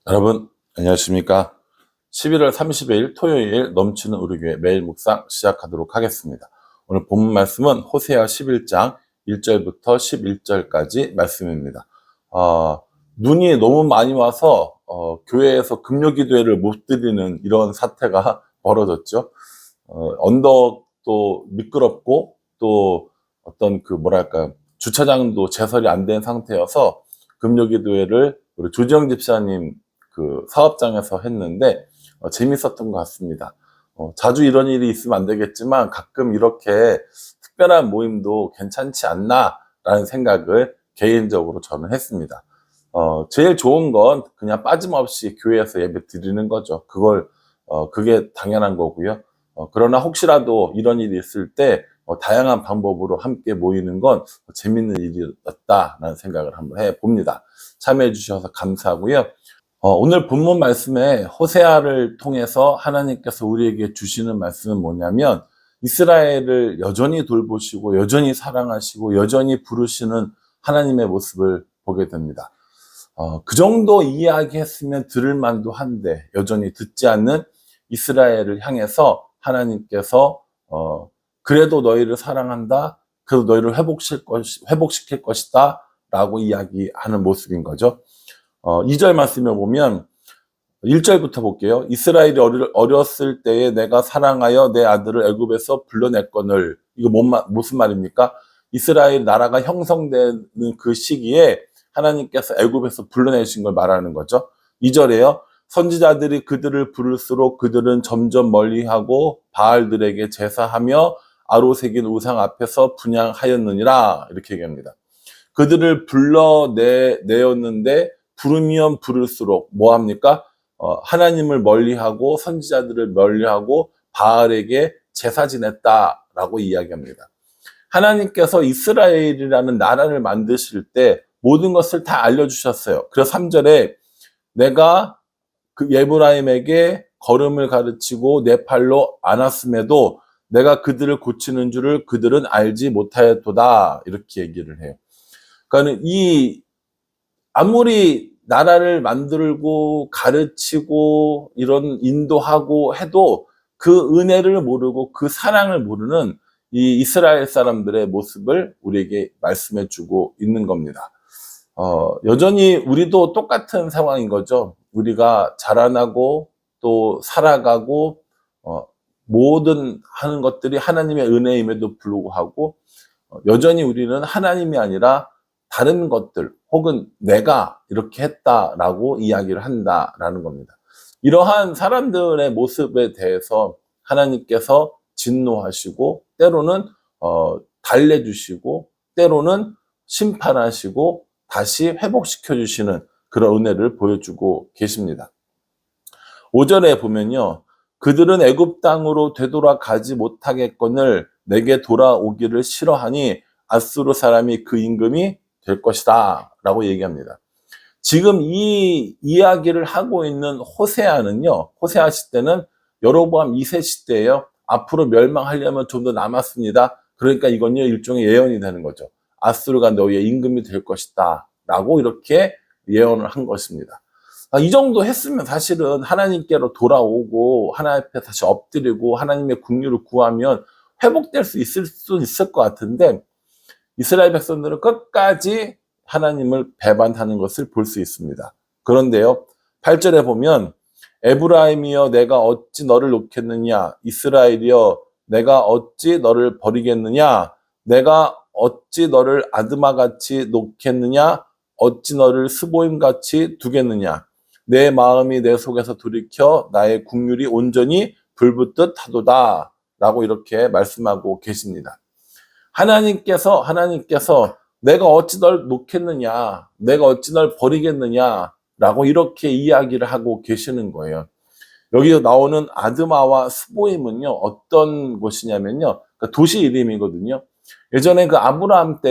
여러분 안녕하십니까. 11월 30일 토요일 넘치는 우리 교회 매일 묵상 시작하도록 하겠습니다. 오늘 본문 말씀은 호세아 11장 1절부터 11절까지 말씀입니다. 눈이 너무 많이 와서 교회에서 금요기도회를 못 드리는 이런 사태가 벌어졌죠. 언덕도 미끄럽고 또 어떤 주차장도 제설이 안 된 상태여서 금요기도회를 우리 조지영 집사님 그 사업장에서 했는데 재밌었던 것 같습니다. 자주 이런 일이 있으면 안 되겠지만 가끔 이렇게 특별한 모임도 괜찮지 않나라는 생각을 개인적으로 저는 했습니다. 제일 좋은 건 그냥 빠짐없이 교회에서 예배 드리는 거죠. 그게 당연한 거고요. 그러나 혹시라도 이런 일이 있을 때 다양한 방법으로 함께 모이는 건 재밌는 일이었다라는 생각을 한번 해봅니다. 참여해 주셔서 감사하고요. 오늘 본문 말씀에 호세아를 통해서 하나님께서 우리에게 주시는 말씀은 뭐냐면 이스라엘을 여전히 돌보시고 여전히 사랑하시고 여전히 부르시는 하나님의 모습을 보게 됩니다. 그 정도 이야기했으면 들을 만도 한데 여전히 듣지 않는 이스라엘을 향해서 하나님께서 그래도 너희를 사랑한다, 그래도 너희를 회복시킬 것이다 라고 이야기하는 모습인 거죠. 2절 말씀을 보면 1절부터 볼게요. 이스라엘이 어렸을 때에 내가 사랑하여 내 아들을 애굽에서 불러냈거늘. 이거 무슨 말입니까? 이스라엘 나라가 형성되는 그 시기에 하나님께서 애굽에서 불러내신 걸 말하는 거죠. 2절에요. 선지자들이 그들을 부를수록 그들은 점점 멀리하고 바알들에게 제사하며 아로새긴 우상 앞에서 분향하였느니라. 이렇게 얘기합니다. 그들을 불러내었는데 부르면 부를수록 뭐합니까? 하나님을 멀리하고 선지자들을 멀리하고 바알에게 제사 지냈다라고 이야기합니다. 하나님께서 이스라엘이라는 나라를 만드실 때 모든 것을 다 알려주셨어요. 그래서 3절에 내가 그 에브라임에게 걸음을 가르치고 내 팔로 안았음에도 내가 그들을 고치는 줄을 그들은 알지 못하였도다. 이렇게 얘기를 해요. 그러니까 아무리 나라를 만들고 가르치고 이런 인도하고 해도 그 은혜를 모르고 그 사랑을 모르는 이 이스라엘 사람들의 모습을 우리에게 말씀해 주고 있는 겁니다. 여전히 우리도 똑같은 상황인 거죠. 우리가 자라나고 또 살아가고 모든 하는 것들이 하나님의 은혜임에도 불구하고 여전히 우리는 하나님이 아니라 다른 것들 혹은 내가 이렇게 했다라고 이야기를 한다라는 겁니다. 이러한 사람들의 모습에 대해서 하나님께서 진노하시고 때로는 달래주시고 때로는 심판하시고 다시 회복시켜 주시는 그런 은혜를 보여주고 계십니다. 5절에 보면요. 그들은 애굽 땅으로 되돌아가지 못하겠거늘 내게 돌아오기를 싫어하니 아수르 사람이 그 임금이 될 것이다 라고 얘기합니다. 지금 이 이야기를 하고 있는 호세아는요. 호세아 시대는 여로보암 2세 시대예요. 앞으로 멸망하려면 좀 더 남았습니다. 그러니까 이건요 일종의 예언이 되는 거죠. 아수르가 너희의 임금이 될 것이다 라고 이렇게 예언을 한 것입니다. 이 정도 했으면 사실은 하나님께로 돌아오고 하나님 앞에 다시 엎드리고 하나님의 긍휼을 구하면 회복될 수 있을 것 같은데 이스라엘 백성들은 끝까지 하나님을 배반하는 것을 볼 수 있습니다. 그런데요, 8절에 보면 에브라임이여 내가 어찌 너를 놓겠느냐, 이스라엘이여 내가 어찌 너를 버리겠느냐, 내가 어찌 너를 아드마같이 놓겠느냐, 어찌 너를 스보임같이 두겠느냐, 내 마음이 내 속에서 돌이켜 나의 긍휼이 온전히 불붙듯 하도다 라고 이렇게 말씀하고 계십니다. 하나님께서 내가 어찌 널 놓겠느냐, 내가 어찌 널 버리겠느냐 라고 이렇게 이야기를 하고 계시는 거예요. 여기서 나오는 아드마와 스보임은요 어떤 곳이냐면요 도시 이름이거든요. 예전에 그 아브라함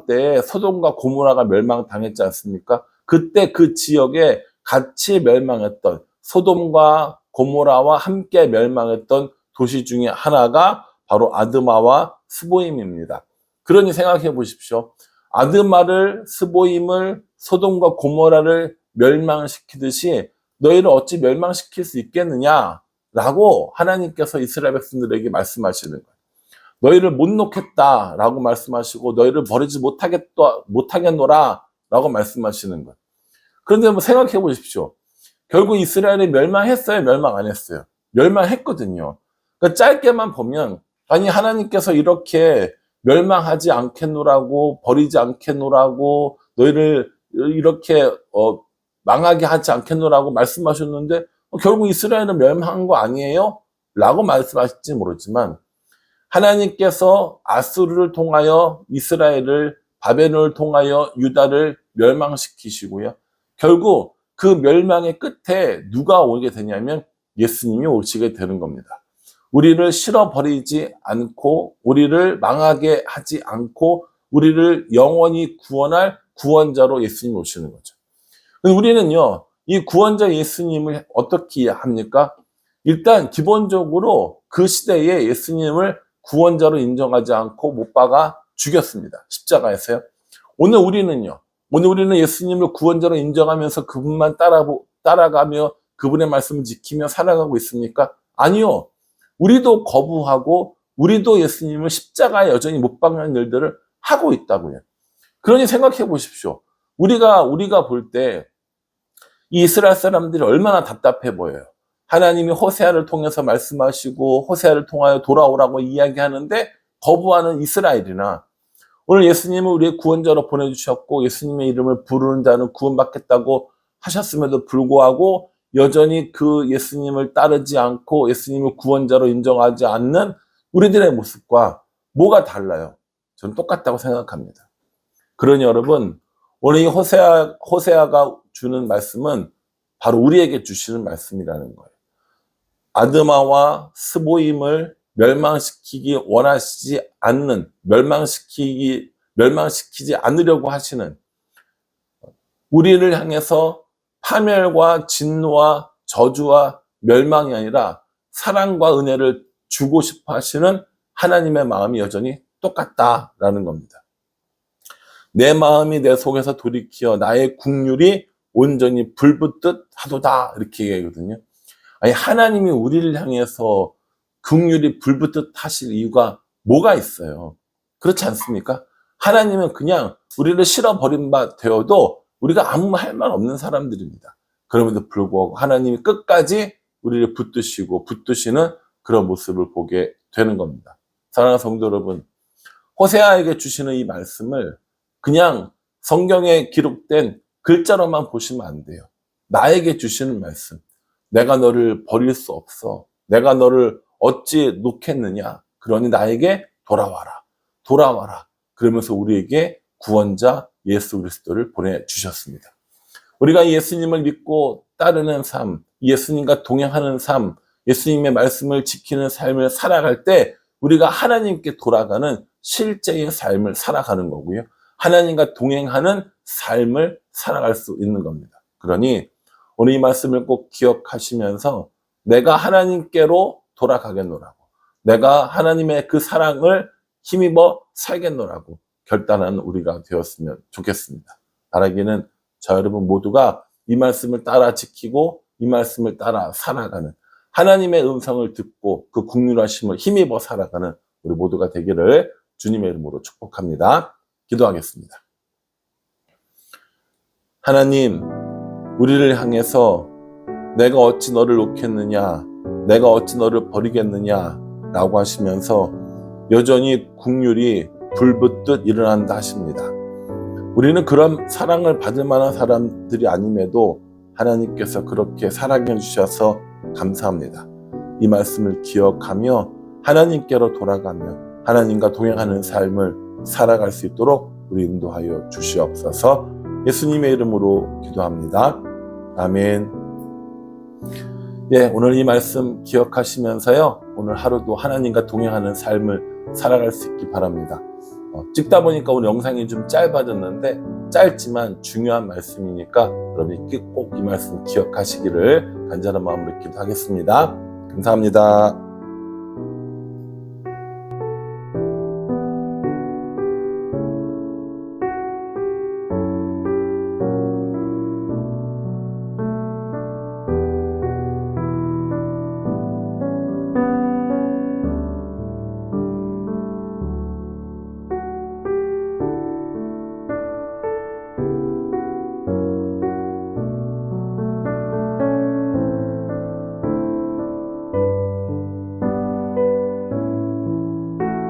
때 소돔과 고모라가 멸망당했지 않습니까? 그때 그 지역에 같이 멸망했던 소돔과 고모라와 함께 멸망했던 도시 중에 하나가 바로 아드마와 스보임입니다. 그러니 생각해 보십시오. 아드마를, 스보임을, 소돔과 고모라를 멸망시키듯이 너희를 어찌 멸망시킬 수 있겠느냐라고 하나님께서 이스라엘 백성들에게 말씀하시는 거예요. 너희를 못 놓겠다라고 말씀하시고 너희를 버리지 못하겠노라라고 말씀하시는 거예요. 그런데 한번 생각해 보십시오. 결국 이스라엘이 멸망했어요? 멸망 안 했어요? 멸망했거든요. 그러니까 짧게만 보면 아니 하나님께서 이렇게 멸망하지 않겠노라고 버리지 않겠노라고 너희를 이렇게 망하게 하지 않겠노라고 말씀하셨는데 결국 이스라엘은 멸망한 거 아니에요? 라고 말씀하실지 모르지만 하나님께서 아수르를 통하여 이스라엘을 바벨론을 통하여 유다를 멸망시키시고요. 결국 그 멸망의 끝에 누가 오게 되냐면 예수님이 오시게 되는 겁니다. 우리를 실어버리지 않고 우리를 망하게 하지 않고 우리를 영원히 구원할 구원자로 예수님이 오시는 거죠. 우리는요, 이 구원자 예수님을 어떻게 이해합니까? 일단 기본적으로 그 시대에 예수님을 구원자로 인정하지 않고 못 박아 죽였습니다. 십자가에서요. 오늘 우리는 예수님을 구원자로 인정하면서 그분만 따라가며 그분의 말씀을 지키며 살아가고 있습니까? 아니요. 우리도 거부하고 우리도 예수님을 십자가에 여전히 못 박는 일들을 하고 있다고요. 그러니 생각해 보십시오. 우리가 볼 때 이 이스라엘 사람들이 얼마나 답답해 보여요. 하나님이 호세아를 통해서 말씀하시고 호세아를 통하여 돌아오라고 이야기하는데 거부하는 이스라엘이나 오늘 예수님을 우리의 구원자로 보내주셨고 예수님의 이름을 부르는 자는 구원받겠다고 하셨음에도 불구하고 여전히 그 예수님을 따르지 않고 예수님을 구원자로 인정하지 않는 우리들의 모습과 뭐가 달라요? 저는 똑같다고 생각합니다. 그러니 여러분 오늘 이 호세아가 주는 말씀은 바로 우리에게 주시는 말씀이라는 거예요. 아드마와 스보임을 멸망시키기 원하시지 않는, 멸망시키지 않으려고 하시는 우리를 향해서 파멸과 진노와 저주와 멸망이 아니라 사랑과 은혜를 주고 싶어 하시는 하나님의 마음이 여전히 똑같다라는 겁니다. 내 마음이 내 속에서 돌이키어 나의 국률이 온전히 불붙듯 하도다 이렇게 얘기하거든요. 아니 하나님이 우리를 향해서 국률이 불붙듯 하실 이유가 뭐가 있어요? 그렇지 않습니까? 하나님은 그냥 우리를 실어버린 바 되어도 우리가 아무 할 말 없는 사람들입니다. 그럼에도 불구하고 하나님이 끝까지 우리를 붙드시는 그런 모습을 보게 되는 겁니다. 사랑하는 성도 여러분, 호세아에게 주시는 이 말씀을 그냥 성경에 기록된 글자로만 보시면 안 돼요. 나에게 주시는 말씀. 내가 너를 버릴 수 없어. 내가 너를 어찌 놓겠느냐. 그러니 나에게 돌아와라. 그러면서 우리에게 구원자 예수 그리스도를 보내주셨습니다. 우리가 예수님을 믿고 따르는 삶, 예수님과 동행하는 삶, 예수님의 말씀을 지키는 삶을 살아갈 때 우리가 하나님께 돌아가는 실제의 삶을 살아가는 거고요. 하나님과 동행하는 삶을 살아갈 수 있는 겁니다. 그러니 오늘 이 말씀을 꼭 기억하시면서 내가 하나님께로 돌아가겠노라고, 내가 하나님의 그 사랑을 힘입어 살겠노라고 결단하는 우리가 되었으면 좋겠습니다. 바라기는 저 여러분 모두가 이 말씀을 따라 지키고 이 말씀을 따라 살아가는 하나님의 음성을 듣고 그 국률하심을 힘입어 살아가는 우리 모두가 되기를 주님의 이름으로 축복합니다. 기도하겠습니다. 하나님, 우리를 향해서 내가 어찌 너를 놓겠느냐, 내가 어찌 너를 버리겠느냐 라고 하시면서 여전히 국률이 불붙듯 일어난다 하십니다. 우리는 그런 사랑을 받을 만한 사람들이 아님에도 하나님께서 그렇게 사랑해 주셔서 감사합니다. 이 말씀을 기억하며 하나님께로 돌아가며 하나님과 동행하는 삶을 살아갈 수 있도록 우리 인도하여 주시옵소서. 예수님의 이름으로 기도합니다. 아멘. 오늘 이 말씀 기억하시면서요, 오늘 하루도 하나님과 동행하는 삶을 살아갈 수 있기 바랍니다. 찍다 보니까 오늘 영상이 좀 짧아졌는데 짧지만 중요한 말씀이니까 여러분이 꼭 이 말씀 기억하시기를 간절한 마음으로 기도하겠습니다. 감사합니다.